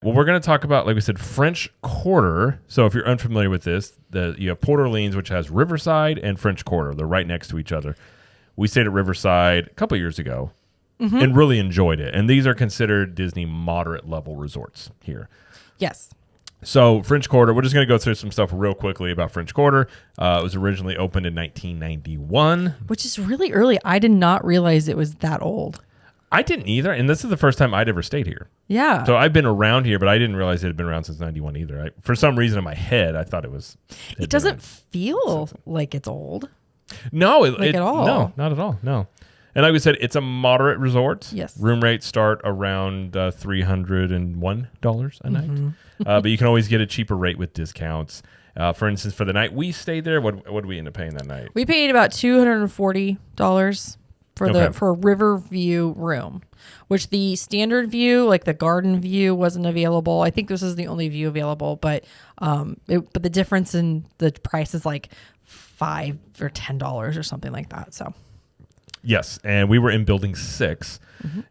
Well, we're going to talk about, like we said, French Quarter. So if you're unfamiliar with this, you have Port Orleans, which has Riverside and French Quarter. They're right next to each other. We stayed at Riverside a couple of years ago and really enjoyed it. And these are considered Disney moderate level resorts here. Yes. So French Quarter, we're just going to go through some stuff real quickly about French Quarter. It was originally opened in 1991. Which is really early. I did not realize it was that old. I didn't either, and this is the first time I'd ever stayed here. Yeah. So I've been around here, but I didn't realize it had been around since 91 either. For some reason in my head, I thought it was... It doesn't feel like it's old. No. At all. No, not at all, no. And like we said, it's a moderate resort. Yes. Room rates start around $301 a night. But you can always get a cheaper rate with discounts. For instance, for the night we stayed there, what did we end up paying that night? We paid about $240 for a Riverview room, which the standard view, like the garden view, wasn't available. I think this is the only view available, but the difference in the price is like $5 or $10 or something like that. So. Yes, and we were in Building 6,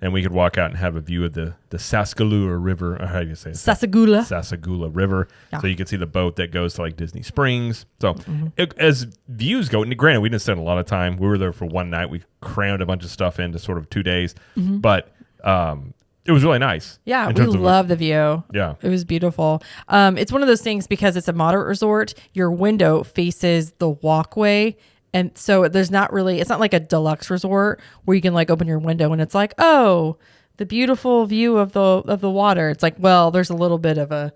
and we could walk out and have a view of the Sassagoula River. Or how do you say it? Sassagoula River. Yeah. So you can see the boat that goes to like Disney Springs. So as views go, and granted, we didn't spend a lot of time. We were there for one night. We crammed a bunch of stuff into sort of 2 days. But it was really nice. Yeah, we love the view. Yeah. It was beautiful. It's one of those things because it's a moderate resort, your window faces the walkway. And so it's not like a deluxe resort where you can like open your window and it's like, oh, the beautiful view of the water. It's like, well, there's a little bit of the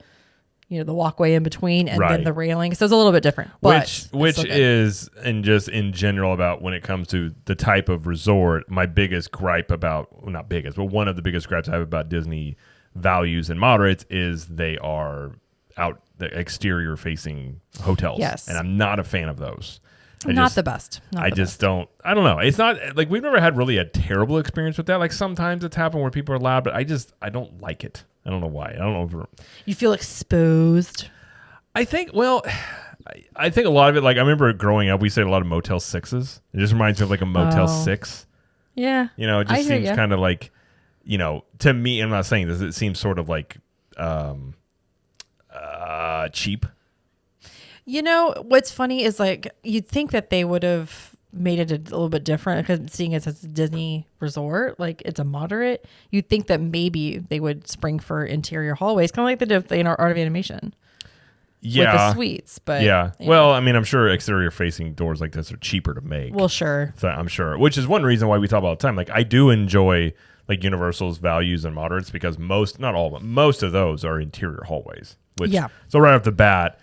walkway in between and then the railing. So it's a little bit different. Which is, and just in general about when it comes to the type of resort, my biggest gripe about, well, not biggest, but one of the biggest gripes I have about Disney values and moderates is they are out the exterior facing hotels. Yes. And I'm not a fan of those. Not the best. I don't know. It's not like we've never had really a terrible experience with that. Like sometimes it's happened where people are loud, but I don't like it. I don't know why. I don't know. You feel exposed. I think a lot of it, like I remember growing up, we stayed a lot of Motel 6s. It just reminds me of like a Motel 6. Yeah. It just seems kind of like, to me, I'm not saying this, it seems sort of like cheap. What's funny is like you'd think that they would have made it a little bit different because seeing it as a Disney resort, like it's a moderate, you'd think that maybe they would spring for interior hallways, kind of like they did in our Art of Animation. Yeah. With the suites. But yeah. Well, I mean, I'm sure exterior facing doors like this are cheaper to make. Well, sure. So I'm sure, which is one reason why we talk about all the time. Like I do enjoy like Universal's values and moderates because not all, but most of those are interior hallways. So right off the bat,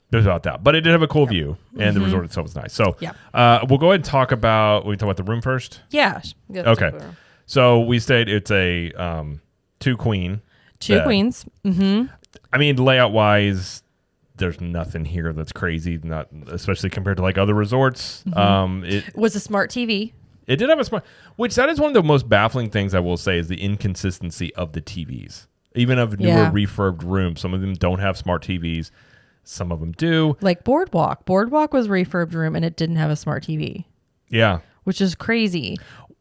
there's about that, but it did have a cool view, and the resort itself was nice. So, we'll go ahead and talk about. We talk about the room first. Yeah. Okay. So we stayed. It's a 2-queen. Two queens. Mm-hmm. I mean, layout wise, there's nothing here that's crazy. Not especially compared to like other resorts. It was a smart TV. It did have a smart, which that is one of the most baffling things I will say is the inconsistency of the TVs. Even of newer refurbed rooms, some of them don't have smart TVs. Some of them do. Like Boardwalk. Boardwalk was a refurbed room and it didn't have a smart TV. Yeah. Which is crazy.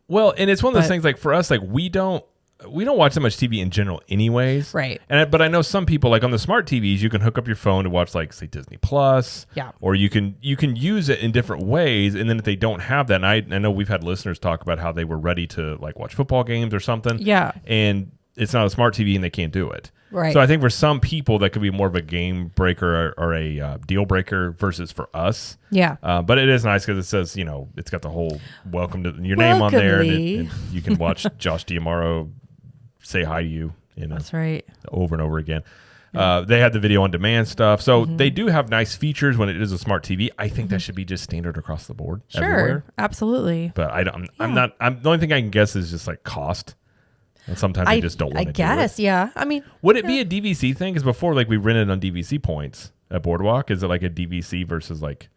Well, and it's one of those things like for us, like we don't watch that much TV in general anyways. Right. But I know some people like on the smart TVs, you can hook up your phone to watch like say Disney Plus. Yeah. Or you can use it in different ways. And then if they don't have that, and I know we've had listeners talk about how they were ready to like watch football games or something. Yeah. And it's not a smart TV and they can't do it. Right. So I think for some people that could be more of a game breaker or a deal breaker versus for us. Yeah. But it is nice because it says, it's got the whole welcome to your name on there. And you can watch Josh D'Amaro say hi to you. That's right. Over and over again. They had the video on demand stuff. So they do have nice features when it is a smart TV. I think that should be just standard across the board. Sure. Everywhere. Absolutely. But the only thing I can guess is just like cost. And sometimes they just don't want to do it. I guess, yeah. I mean, would it be a DVC thing? Because before, like we rented on DVC points at Boardwalk. Is it like a DVC versus like?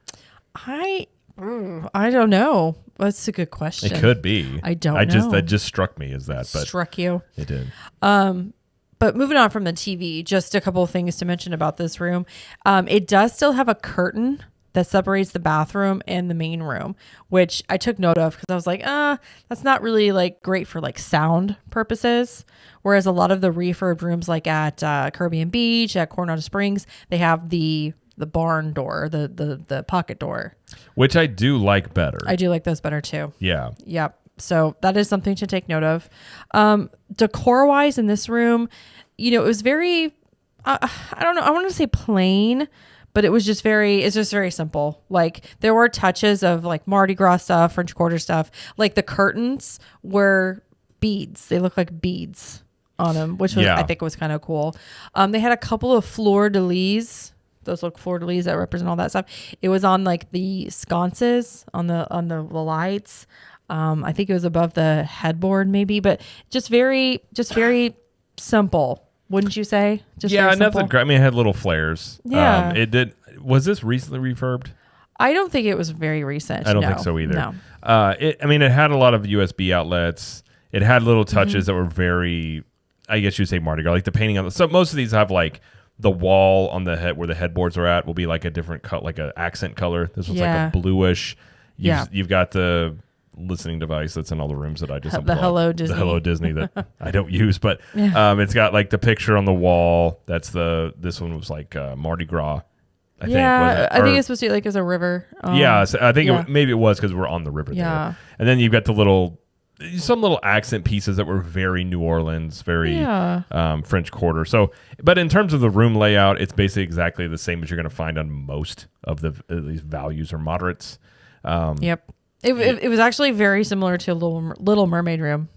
I don't know. That's a good question. It could be. I don't know. That just struck me as that. But struck you? It did. But moving on from the TV, just a couple of things to mention about this room. It does still have a curtain that separates the bathroom and the main room, which I took note of because I was like, that's not really like great for like sound purposes. Whereas a lot of the refurbed rooms, like at Caribbean Beach, at Coronado Springs, they have the barn door, the pocket door, which I do like better. I do like those better too. Yeah. Yep. So that is something to take note of. Decor wise in this room, it was very, I don't know, I want to say plain, but it's just very simple. Like there were touches of like Mardi Gras stuff, French Quarter stuff. Like the curtains were beads. They look like beads on them, which was, I think was kind of cool. They had a couple of fleur-de-lis. Those look fleur-de-lis that represent all that stuff. It was on like the sconces on the lights. I think it was above the headboard maybe, but just very simple. Wouldn't you say? Nothing great. I mean, it had little flares. Yeah. It did. Was this recently refurbed? I don't think it was very recent. I don't think so either. No. It had a lot of USB outlets. It had little touches that were very, I guess you'd say Mardi Gras, like the painting on so most of these have like the wall on the head where the headboards are at will be like a different cut, like an accent color. This one's like a bluish. You've got the listening device that's in all the rooms that I just the Hello Disney. The Hello Disney that I don't use, but it's got like the picture on the wall. This one was like Mardi Gras. I think it's supposed to be like as a river. So I think maybe it was because we're on the river there. And then you've got some little accent pieces that were very New Orleans, very French Quarter. So, but in terms of the room layout, it's basically exactly the same as you're going to find on most of at least values or moderates. Yep. It was actually very similar to a Little Mermaid room.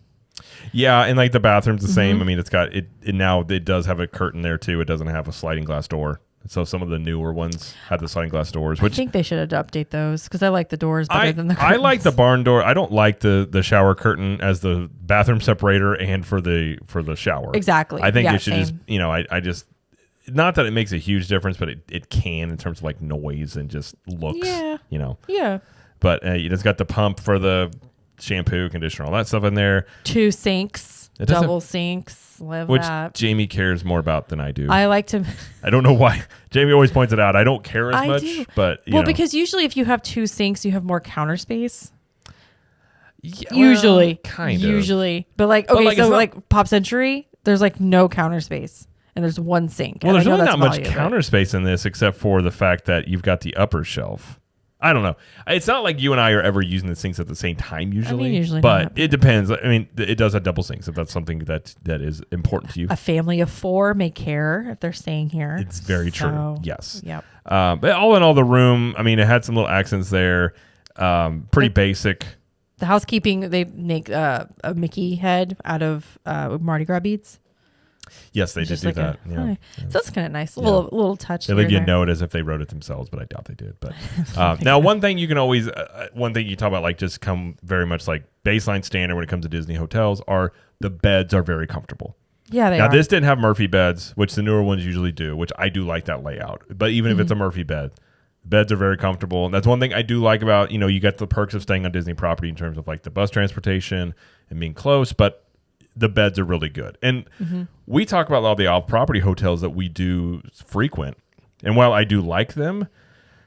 Yeah, and like the bathroom's the same. I mean, it's got it now. It does have a curtain there too. It doesn't have a sliding glass door. So some of the newer ones have the sliding glass doors. Which I think they should update those because I like the doors better than the curtains. I like the barn door. I don't like the shower curtain as the bathroom separator and for the shower. Exactly. I think it should just I just not that it makes a huge difference, but it can in terms of like noise and just looks. Yeah. Yeah. But it's got the pump for the shampoo, conditioner, all that stuff in there. 2 sinks, double sinks. Which Jamie cares more about than I do. I like to. I don't know why. Jamie always points it out. I don't care as much, but because usually if you have 2 sinks, you have more counter space. Yeah, usually, kind of. Usually, but like like Pop Century, there's like no counter space, and there's 1 sink. Well, there's really not much counter space in this, except for the fact that you've got the upper shelf. I don't know. It's not like you and I are ever using the sinks at the same time usually. But it depends. I mean, it does have double sinks if that's something that is important to you. A family of 4 may care if they're staying here. It's very true. Yes. Yep. But all in all, the room, I mean, it had some little accents there. Pretty basic. The housekeeping, they make a Mickey head out of Mardi Gras beads. Yes, they did do that. So that's kind of nice. A little touch. They leave you a note as if they wrote it themselves, but I doubt they did. But now, one thing you can always, one thing you talk about, like just come very much like baseline standard when it comes to Disney hotels, are the beds are very comfortable. Yeah, they are. Now, this didn't have Murphy beds, which the newer ones usually do, which I do like that layout. But even if it's a Murphy bed, beds are very comfortable. And that's one thing I do like about, you get the perks of staying on Disney property in terms of like the bus transportation and being close, but the beds are really good. And we talk about a lot of the off-property hotels that we do frequent. And while I do like them,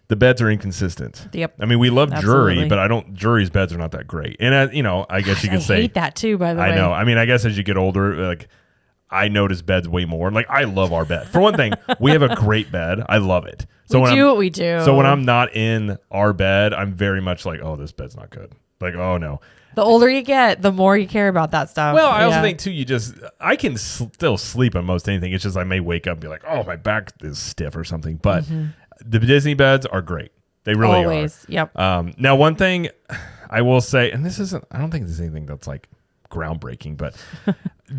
the beds are inconsistent. Yep. I mean, we love Jury, but Jury's beds are not that great. And, I guess you could say. I hate that too, by the way. I know. I mean, I guess as you get older, like, I notice beds way more. Like, I love our bed. For one thing, we have a great bed. I love it. So we do what we do. So when I'm not in our bed, I'm very much like, oh, this bed's not good. Like, oh, no. The older you get, the more you care about that stuff. Well, I also think, too, I can still sleep on most anything. It's just I may wake up and be like, oh, my back is stiff or something. But the Disney beds are great. They really are. Yep. Now, one thing I will say, and I don't think there's anything that's like groundbreaking, but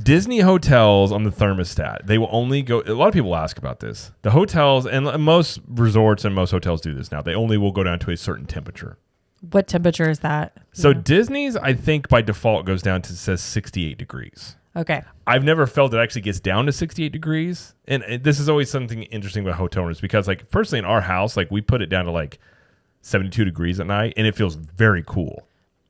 Disney hotels on the thermostat, they will only go, a lot of people ask about this. The hotels, and most resorts and most hotels do this now, they only will go down to a certain temperature. What temperature is that? So Disney's, I think by default goes down to, says 68 degrees. Okay. I've never felt it actually gets down to 68 degrees. And this is always something interesting about hotel rooms because, like, personally in our house, like, we put it down to like 72 degrees at night and it feels very cool.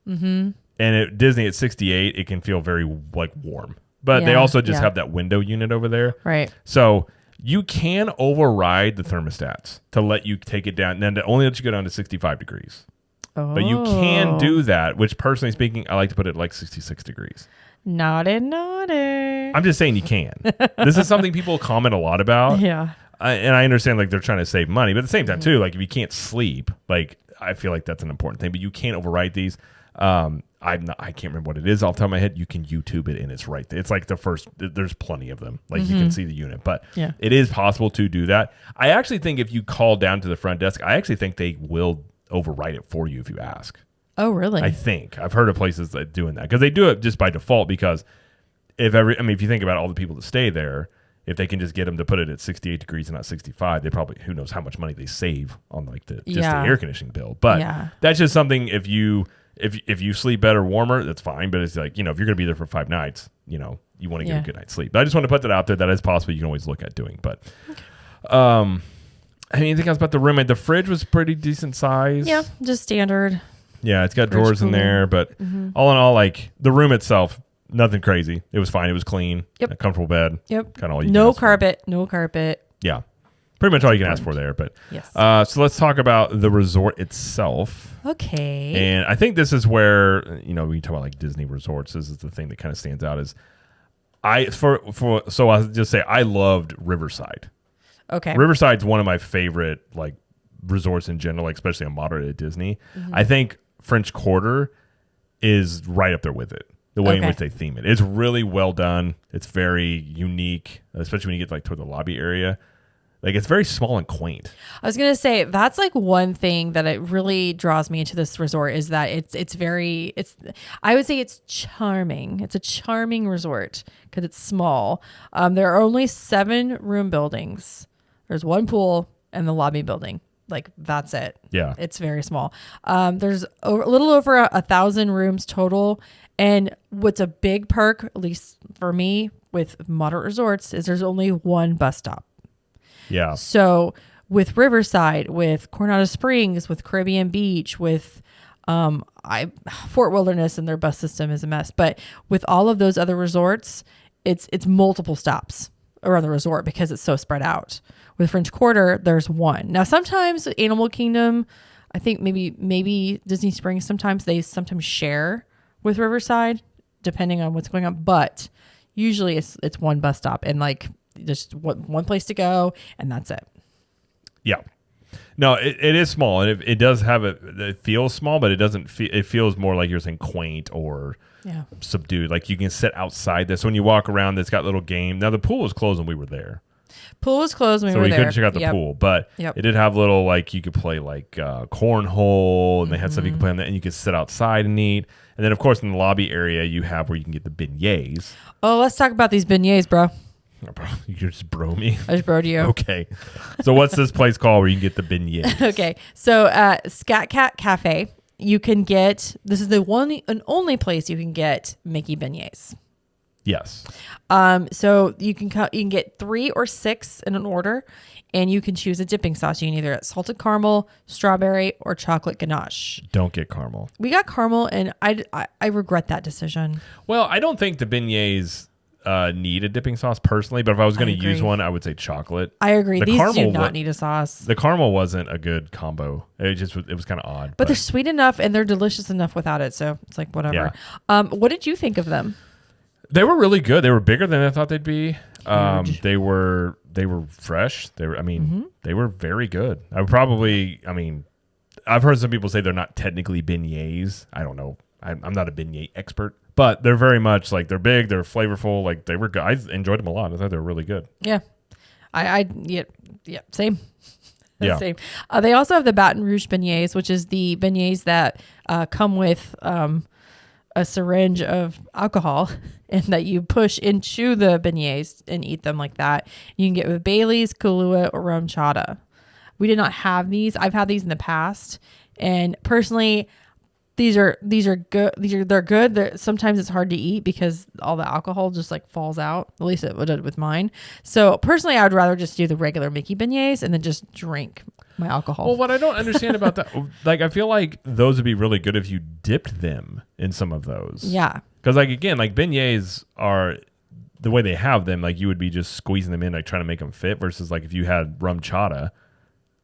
And at Disney at 68, it can feel very like warm. But they also just have that window unit over there. Right. So You can override the thermostats to let you take it down, and then to only let you go down to 65 degrees. Oh. But you can do that, which personally speaking, I like to put it like 66 degrees. Naughty. I'm just saying you can. This is something people comment a lot about. Yeah. And I understand like they're trying to save money, but at the same time too, like if you can't sleep, like I feel like that's an important thing, but you can't override these. I can't remember what it is off the top of my head. You can YouTube it and it's right there. It's like there's plenty of them. Like you can see the unit, but it is possible to do that. I actually think if you call down to the front desk, I actually think they will overwrite it for you if you ask. Oh, really? I think I've heard of places that doing that because they do it just by default because if you think about all the people that stay there, if they can just get them to put it at 68 degrees and not 65, they probably, who knows how much money they save on like the air conditioning bill. But that's just something if you sleep better warmer, that's fine. But it's like, if you're going to be there for 5 nights, you want to get a good night's sleep. But I just want to put that out there. That is possible. You can always look at doing. But anything else about the room? The fridge was pretty decent size. Yeah, just standard. Yeah, it's got drawers in there. But all in all, like the room itself, nothing crazy. It was fine. It was clean. Yep. A comfortable bed. Yep. Kind of all you No carpet. No carpet. Yeah. Pretty much all you can ask for there. But yes. So let's talk about the resort itself. Okay. And I think this is where, when you talk about like Disney resorts, this is the thing that kind of stands out is so I'll just say I loved Riverside. Okay. Riverside's one of my favorite like resorts in general, like, especially on moderate at Disney. I think French Quarter is right up there with it. The way in which they theme it. It's really well done. It's very unique, especially when you get like toward the lobby area. Like it's very small and quaint. I was gonna say that's like one thing that it really draws me into this resort is that I would say it's charming. It's a charming resort because it's small. There are only 7 room buildings. There's 1 pool and the lobby building. Like that's it. Yeah, it's very small. There's a little over 1,000 rooms total. And what's a big perk, at least for me, with moderate resorts, is there's only 1 bus stop. Yeah. So with Riverside, with Coronado Springs, with Caribbean Beach, with Fort Wilderness, and their bus system is a mess. But with all of those other resorts, it's multiple stops around the resort because it's so spread out. With French Quarter, there's 1. Now, sometimes Animal Kingdom, I think maybe Disney Springs, sometimes they share with Riverside, depending on what's going on. But usually it's 1 bus stop and like just one place to go, and that's it. Yeah. No, it is small, and it does have it feels small, but it doesn't feel. It feels more like you're saying quaint or subdued. Like you can sit outside this. So when you walk around, it's got little game. Now the pool was closed when we were there. Pool was closed when we were there. So we couldn't check out the pool, but it did have little, like, you could play like cornhole, and they had stuff you could play on that, and you could sit outside and eat. And then, of course, in the lobby area, you have where you can get the beignets. Oh, let's talk about these beignets, bro. Oh, bro, you just bro me. I just broed you. Okay. So what's this place called where you can get the beignets? Okay. So Scat Cat Cafe, you can get, this is the one and only place you can get Mickey beignets. Yes. So you can get 3 or 6 in an order, and you can choose a dipping sauce. You can either get salted caramel, strawberry, or chocolate ganache. Don't get caramel. We got caramel, and I regret that decision. Well, I don't think the beignets need a dipping sauce personally, but if I was going to use one, I would say chocolate. I agree. These do not need a sauce. The caramel wasn't a good combo. It was kind of odd. But they're sweet enough, and they're delicious enough without it. So it's like whatever. Yeah. What did you think of them? They were really good. They were bigger than I thought they'd be. They were fresh. They were very good. I've heard some people say they're not technically beignets. I don't know. I'm not a beignet expert, but they're very much like, they're big, they're flavorful. Like they were good. I enjoyed them a lot. I thought they were really good. Yeah. Same. Yeah. Same. They also have the Baton Rouge beignets, which is the beignets that come with a syringe of alcohol and that you push into the beignets and eat them like that. You can get with Bailey's, Kahlua, or rum chata. We did not have these. I've had these in the past, and personally, these are good. They're good. Sometimes it's hard to eat because all the alcohol just like falls out. At least it did with mine. So personally, I would rather just do the regular Mickey beignets and then just drink my alcohol. Well, what I don't understand about that, like, I feel like those would be really good if you dipped them in some of those. Yeah. Because, like, again, like beignets the way they have them, like you would be just squeezing them in, like trying to make them fit versus like if you had rum chata,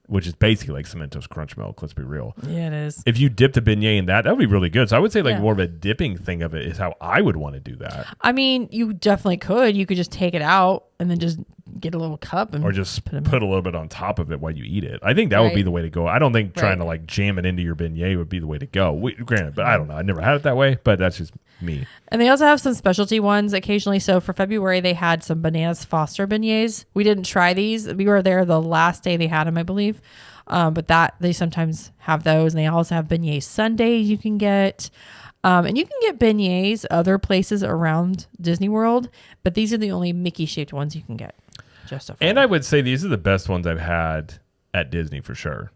which is basically like Cementos Crunch Milk. Let's be real. Yeah, it is. If you dipped a beignet in that would be really good. So I would say like more of a dipping thing of it is how I would want to do that. I mean, you definitely could. You could just take it out and then just get a little cup and or just put a little bit on top of it while you eat it. I think that would be the way to go. I don't think trying to like jam it into your beignet would be the way to go. Granted, but I don't know. I never had it that way, but that's just me. And they also have some specialty ones occasionally. So for February, they had some Bananas Foster beignets. We didn't try these. We were there the last day they had them, I believe. But that they sometimes have those. And they also have beignet sundaes you can get. And you can get beignets other places around Disney World, but these are the only Mickey shaped ones you can get. And I would say these are the best ones I've had at Disney for sure.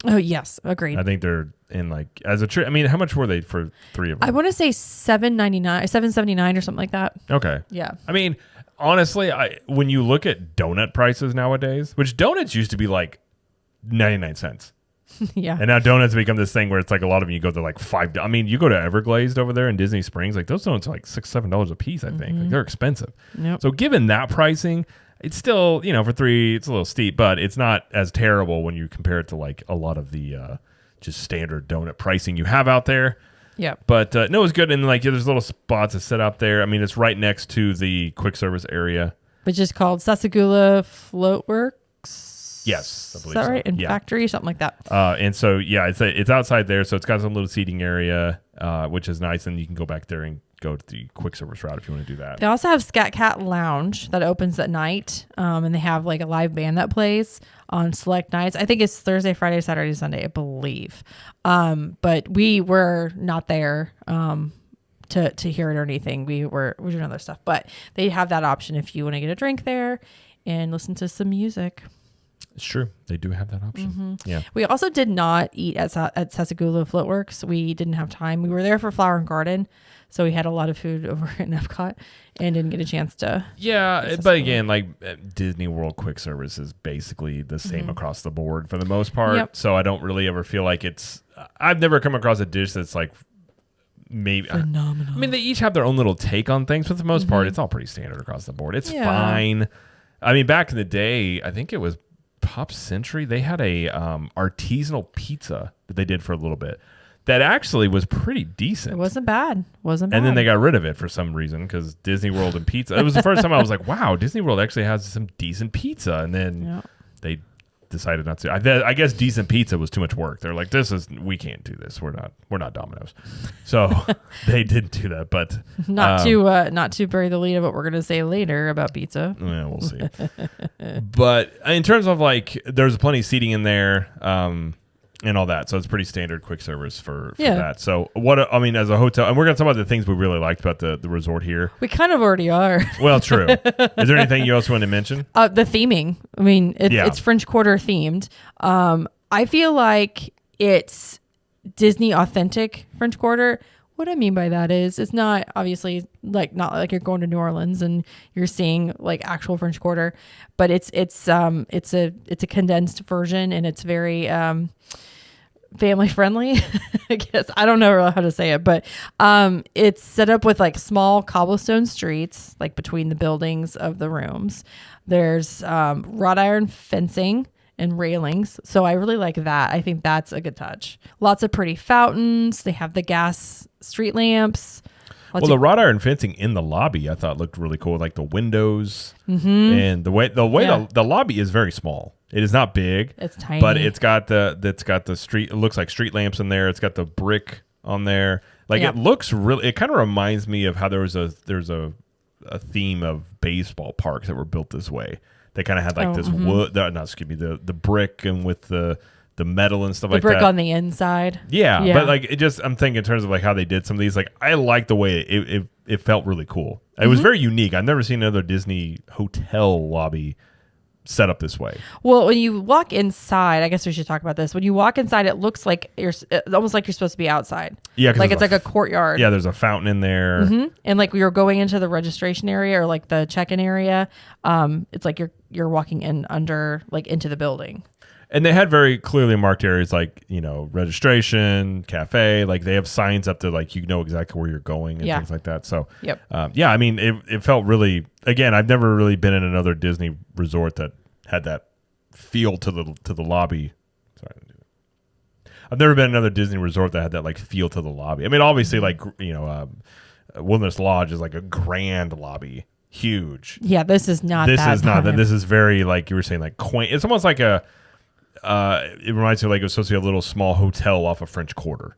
Oh, yes. Agreed. I think they're in like as a trip. I mean, how much were they for 3 of them? I want to say $7.79 or something like that. Okay. Yeah. I mean, honestly, when you look at donut prices nowadays, which donuts used to be like 99 cents. Yeah. And now donuts become this thing where it's like a lot of them you go to like $5. I mean, you go to Everglazed over there in Disney Springs, like those donuts are like $6-7 a piece, I think. Like they're expensive. Yep. So given that pricing, it's still, for 3, it's a little steep, but it's not as terrible when you compare it to like a lot of the just standard donut pricing you have out there. Yeah. But no, it's good. And like there's little spots that set up there. I mean, it's right next to the quick service area, which is called Sasagula Floatworks. Yes, I believe is that right? So. In factory, something like that. And so it's outside there, so it's got some little seating area, which is nice, and you can go back there and go to the quick service route if you want to do that. They also have Scat Cat Lounge that opens at night, and they have like a live band that plays on select nights. I think it's Thursday, Friday, Saturday, Sunday, I believe. But we were not there to hear it or anything. We were doing other stuff, but they have that option if you want to get a drink there and listen to some music. It's true. They do have that option. Mm-hmm. Yeah. We also did not eat at Sasagula Floatworks. We didn't have time. We were there for Flower and Garden, so we had a lot of food over in Epcot and didn't get a chance to. Yeah, but again, like Disney World quick service is basically the same across the board for the most part. Yep. So I don't really ever feel like it's. I've never come across a dish that's like maybe phenomenal. I mean, they each have their own little take on things, but for the most part, it's all pretty standard across the board. It's fine. I mean, back in the day, I think it was Pop Century, they had a artisanal pizza that they did for a little bit that actually was pretty decent. It wasn't bad. And then they got rid of it for some reason because Disney World and pizza. It was the first time I was like, wow, Disney World actually has some decent pizza. And then they decided not to. I guess decent pizza was too much work. They're like, we can't do this. We're not Domino's. So they didn't do that. But not to bury the lead of what we're going to say later about pizza. Yeah, we'll see. But in terms of like, there's plenty of seating in there. And all that. So it's pretty standard quick service for that. So as a hotel, and we're going to talk about the things we really liked about the resort here. We kind of already are. Well, true. Is there anything you else want to mention? The theming. I mean, it's French Quarter themed. I feel like it's Disney authentic French Quarter. What I mean by that is it's not obviously not like you're going to New Orleans and you're seeing like actual French Quarter, but it's a condensed version and it's very family friendly. I guess I don't know how to say it, but it's set up with like small cobblestone streets like between the buildings of the rooms. There's wrought iron fencing and railings. So I really like that. I think that's a good touch. Lots of pretty fountains. They have the gas street lamps. The wrought iron fencing in the lobby I thought looked really cool, like the windows and the way the lobby is very small. It is not big. It's tiny, but it's got the street. It looks like street lamps in there. It's got the brick on there. Like it looks really. It kind of reminds me of how there's a theme of baseball parks that were built this way. They kind of had like this wood. The brick and with the metal and stuff like that. The brick on the inside. Yeah, but like I'm thinking in terms of like how they did some of these. Like I like the way it felt really cool. It was very unique. I've never seen another Disney hotel lobby set up this way. Well, when you walk inside, I guess we should talk about this. When you walk inside, it looks like it's almost like you're supposed to be outside. Yeah, like it's like a courtyard. Yeah, there's a fountain in there, and like we were going into the registration area or like the check-in area. It's like you're walking in under like into the building. And they had very clearly marked areas like, registration, cafe. Like they have signs up to like, exactly where you're going and things like that. So, I mean, it felt really, again, I've never really been in another Disney resort that had that feel to the lobby. Sorry. I've never been in another Disney resort that had that like feel to the lobby. I mean, obviously like, Wilderness Lodge is like a grand lobby. Huge. Yeah, this is not that. This is very, like you were saying, like quaint. It's almost like it reminds me like it was supposed to be a little small hotel off of French Quarter.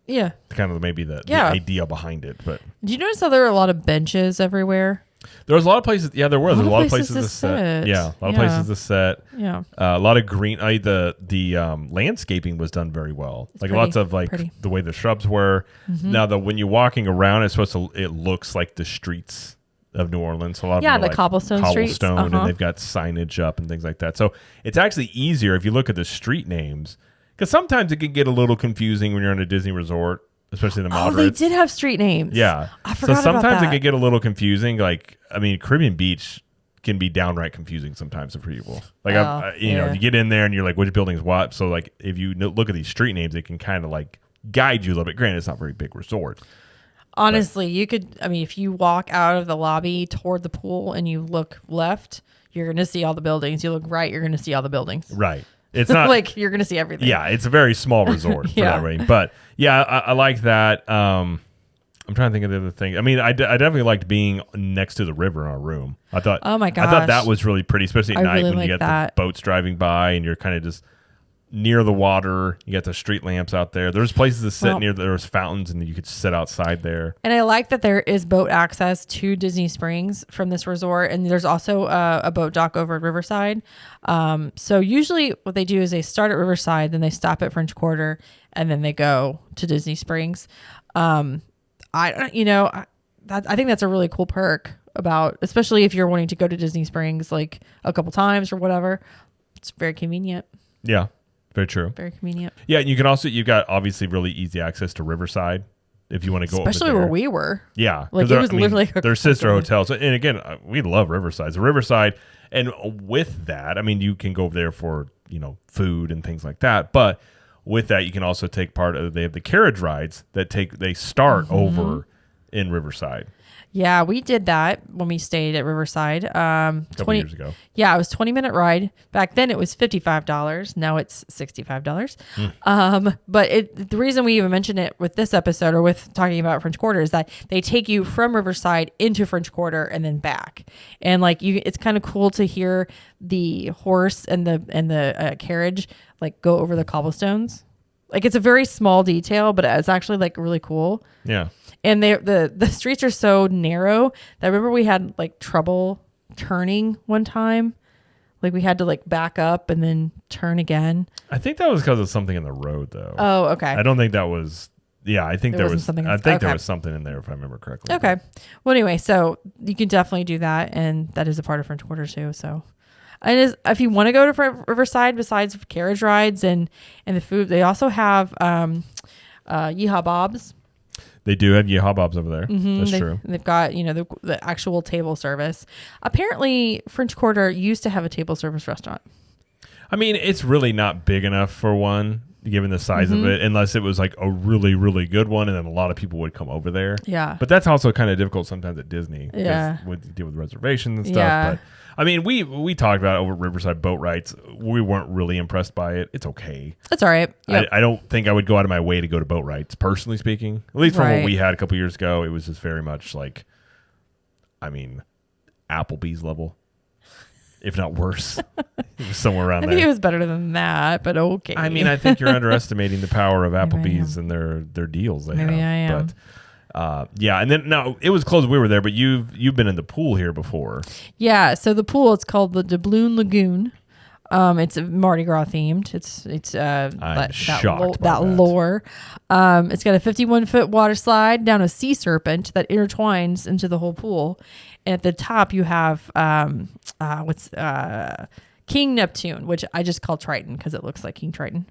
Yeah. Kind of maybe the idea behind it. But did you notice how there were a lot of benches everywhere? There was a lot of places. Yeah, there was. There's a lot of places to sit. Yeah, a lot of places to sit. Yeah. A lot of green. The landscaping was done very well. It's like pretty, lots of like the way the shrubs were. Mm-hmm. Now, when you're walking around, it looks like the streets of New Orleans. A lot of them are the like cobblestone streets. And they've got signage up and things like that. So it's actually easier if you look at the street names, because sometimes it can get a little confusing when you're in a Disney resort, especially the moderates. Oh, they did have street names. Yeah. I forgot about that. So sometimes it can get a little confusing. Like, I mean, Caribbean Beach can be downright confusing sometimes for people. Like, you get in there and you're like, which building's what? So like, if you look at these street names, it can kind of like guide you a little bit. Granted, it's not a very big resort. Honestly, you could, if you walk out of the lobby toward the pool and you look left, you're going to see all the buildings. You look right, you're going to see all the buildings. Right. It's not like you're going to see everything. Yeah, it's a very small resort for that way. But yeah, I like that. I'm trying to think of the other thing. I mean, I definitely liked being next to the river in our room. I thought, oh my gosh, I thought that was really pretty, especially at night when you get the boats driving by and you're kind of just near the water. You got the street lamps out there. There's places to sit near. There's fountains and you could sit outside there. And I like that there is boat access to Disney Springs from this resort, and there's also a boat dock over at Riverside. So usually what they do is they start at Riverside, then they stop at French Quarter, and then they go to Disney Springs. I think that's a really cool perk about, especially if you're wanting to go to Disney Springs like a couple times or whatever. It's very convenient. Yeah. Very true. Very convenient. Yeah, and you've got obviously really easy access to Riverside if you want to go especially over there. Where we were. Yeah. Like it was literally they're sister hotels. And again, we love Riverside. So Riverside, and with that, I mean, you can go over there for, food and things like that. But with that, you can also take part of, they have the carriage rides that they start over in Riverside. Yeah, we did that when we stayed at Riverside. A couple years ago. Yeah, it was a 20-minute ride. Back then it was $55. Now it's $65. But the reason we even mentioned it with this episode or with talking about French Quarter is that they take you from Riverside into French Quarter and then back. And like it's kind of cool to hear the horse and the carriage like go over the cobblestones. Like it's a very small detail, but it's actually like really cool. Yeah. And the streets are so narrow that I remember we had like trouble turning one time. Like we had to like back up and then turn again. I think that was because of something in the road though. Oh, okay. I don't think that was, I think there was something. I think there was something in there if I remember correctly. Okay. Well, anyway, so you can definitely do that. And that is a part of French Quarter too. So if you want to go to Riverside, besides carriage rides and the food, they also have Yeehaw Bob's. They do have Yeehaw Bob's over there. Mm-hmm. That's true. They've got, the actual table service. Apparently, French Quarter used to have a table service restaurant. I mean, it's really not big enough for one, given the size of it, unless it was like a really, really good one, and then a lot of people would come over there. Yeah. But that's also kind of difficult sometimes at Disney. Yeah. With deal with reservations and stuff. Yeah. But I mean, we talked about it over Riverside boat rides. We weren't really impressed by it. It's okay. It's all right. Yep. I don't think I would go out of my way to go to boat rides, personally speaking. At least from what we had a couple years ago, it was just very much like, Applebee's level, if not worse. It was somewhere around there. I think it was better than that, but okay. I mean, I think you're underestimating the power of Applebee's and their deals they have. Maybe I am. But and then no, it was closed when we were there, but you've been in the pool here before. Yeah, so the pool, it's called the Doubloon Lagoon. It's Mardi Gras themed. It's that lore. It's got a 51-foot water slide down a sea serpent that intertwines into the whole pool, and at the top you have King Neptune, which I just call Triton because it looks like King Triton.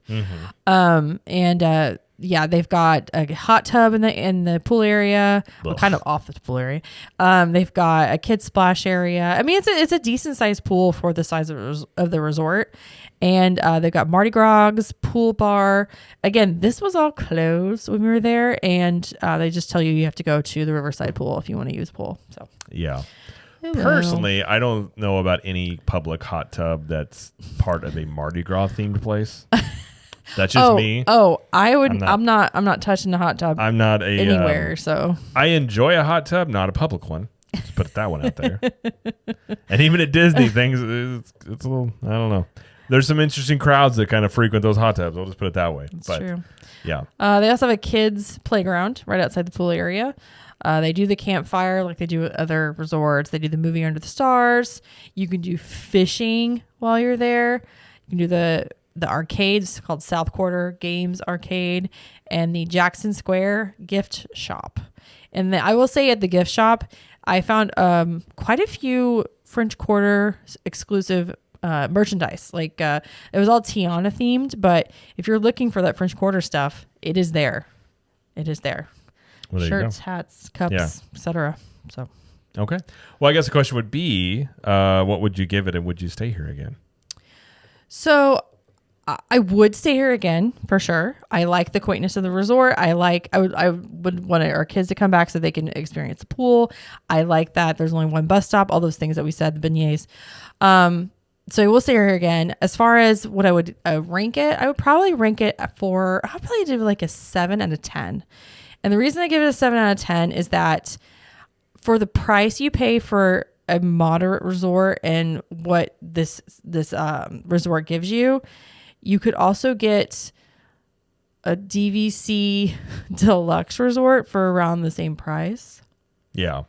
They've got a hot tub in the pool area, well, kind of off the pool area. They've got a kids splash area. I mean, it's a decent sized pool for the size of the resort, And they've got Mardi Gras, pool bar. Again, this was all closed when we were there, and they just tell you have to go to the Riverside pool if you want to use pool. So yeah. Personally, I don't know about any public hot tub that's part of a Mardi Gras themed place. That's just me. Oh, I'm not touching the hot tub. I'm not anywhere. So I enjoy a hot tub, not a public one. Just put that one out there. And even at Disney things, it's a little, I don't know. There's some interesting crowds that kind of frequent those hot tubs. I'll just put it that way. That's true. Yeah. They also have a kids playground right outside the pool area. They do the campfire like they do at other resorts. They do the movie Under the Stars. You can do fishing while you're there. You can do the arcades called South Quarter Games Arcade and the Jackson Square gift shop. And I will say at the gift shop, I found quite a few French Quarter exclusive merchandise. Like it was all Tiana themed, but if you're looking for that French Quarter stuff, it is there. It is there. Well, there shirts, hats, cups, etc. So, okay. Well, I guess the question would be, what would you give it, and would you stay here again? So, I would stay here again for sure. I like the quaintness of the resort. I would want our kids to come back so they can experience the pool. I like that there's only one bus stop. All those things that we said, the beignets. So we'll stay here again. As far as what I would rank it, I would probably rank it I'll probably do like a 7 out of 10. And the reason I give it a 7 out of 10 is that for the price you pay for a moderate resort and what this resort gives you, you could also get a DVC deluxe resort for around the same price. Yeah.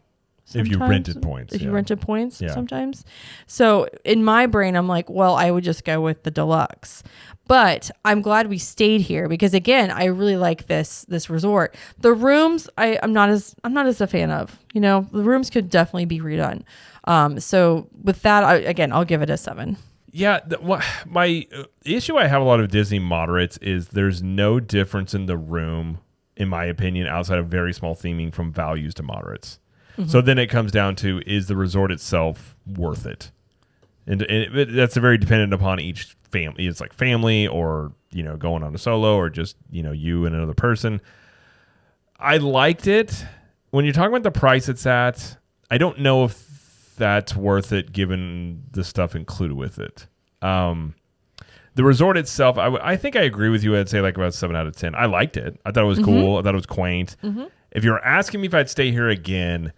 Sometimes, if you rented points. You rented points sometimes. So in my brain, I'm like, well, I would just go with the deluxe. But I'm glad we stayed here because again, I really like this resort. The rooms, I'm not as a fan of. You know, the rooms could definitely be redone. So with that, I'll give it a 7. Yeah, my issue I have a lot of Disney moderates is there's no difference in the room, in my opinion, outside of very small theming from values to moderates. Mm-hmm. So then it comes down to, is the resort itself worth it? And that's very dependent upon each family. It's like family or, going on a solo or just, you and another person. I liked it. When you're talking about the price it's at, I don't know if that's worth it given the stuff included with it. The resort itself, I think I agree with you. I'd say like about 7 out of 10. I liked it. I thought it was cool. I thought it was quaint. Mm-hmm. If you're asking me if I'd stay here again,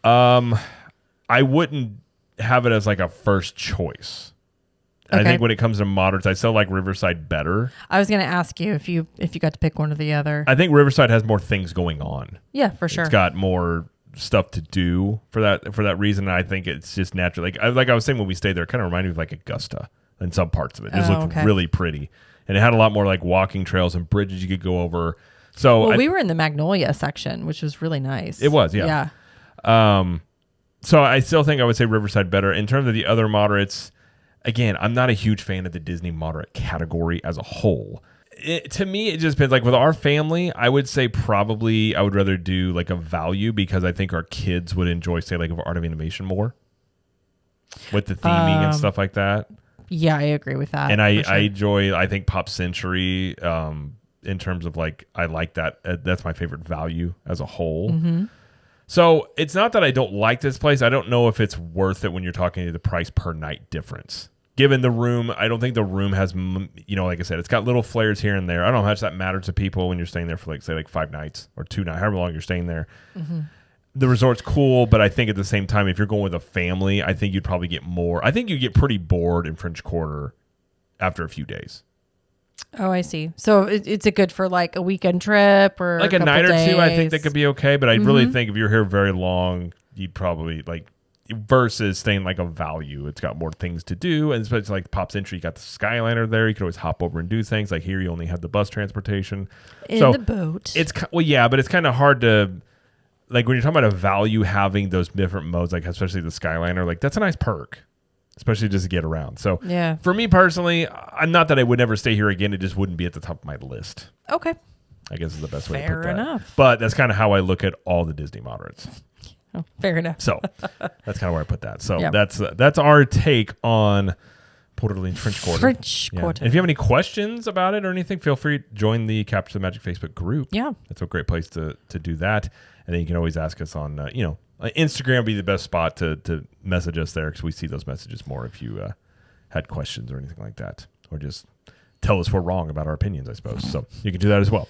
I wouldn't have it as like a first choice. Okay. I think when it comes to moderates, I still like Riverside better. I was going to ask you if you got to pick one or the other. I think Riverside has more things going on. Yeah, for sure. It's got more stuff to do for that reason. And I think it's just natural. Like I was saying when we stayed there, it kind of reminded me of like Augusta in some parts of it. It just looked really pretty, and it had a lot more like walking trails and bridges you could go over. So we were in the Magnolia section, which was really nice. It was, yeah. So I still think I would say Riverside better. In terms of the other moderates, again, I'm not a huge fan of the Disney moderate category as a whole. To me, it just depends. Like with our family, I would say probably I would rather do like a value because I think our kids would enjoy, say, like Art of Animation more with the theming and stuff like that. Yeah, I agree with that. And I enjoy, I think, Pop Century in terms of like, I like that. That's my favorite value as a whole. Mm-hmm. So it's not that I don't like this place. I don't know if it's worth it when you're talking to the price per night difference. Given the room, I don't think the room has, like I said, it's got little flares here and there. I don't know how much that matters to people when you're staying there for like, say, like 5 nights or 2 nights, however long you're staying there. Mm-hmm. The resort's cool, but I think at the same time, if you're going with a family, I think you'd probably get more. I think you get pretty bored in French Quarter after a few days. Oh, I see. So it's a good for like a weekend trip or like a night or two. I think that could be okay, but I really think if you're here very long, you'd probably like versus staying like a value. It's got more things to do, and especially like Pop Century, you got the Skyliner there. You can always hop over and do things. Like here, you only have the bus transportation in the boat. It's but it's kind of hard to like when you're talking about a value having those different modes, like especially the Skyliner. Like that's a nice perk. Especially just to get around. So yeah. For me personally, I'm not that I would never stay here again. It just wouldn't be at the top of my list. Okay. I guess is the best way to put that. Fair enough. But that's kind of how I look at all the Disney moderates. Oh, fair enough. So that's kind of where I put that. So that's our take on Port Orleans French Quarter. French Quarter. And if you have any questions about it or anything, feel free to join the Capture the Magic Facebook group. Yeah. That's a great place to do that. And then you can always ask us on, Instagram would be the best spot to message us there because we see those messages more if you had questions or anything like that. Or just tell us we're wrong about our opinions, I suppose. So you can do that as well.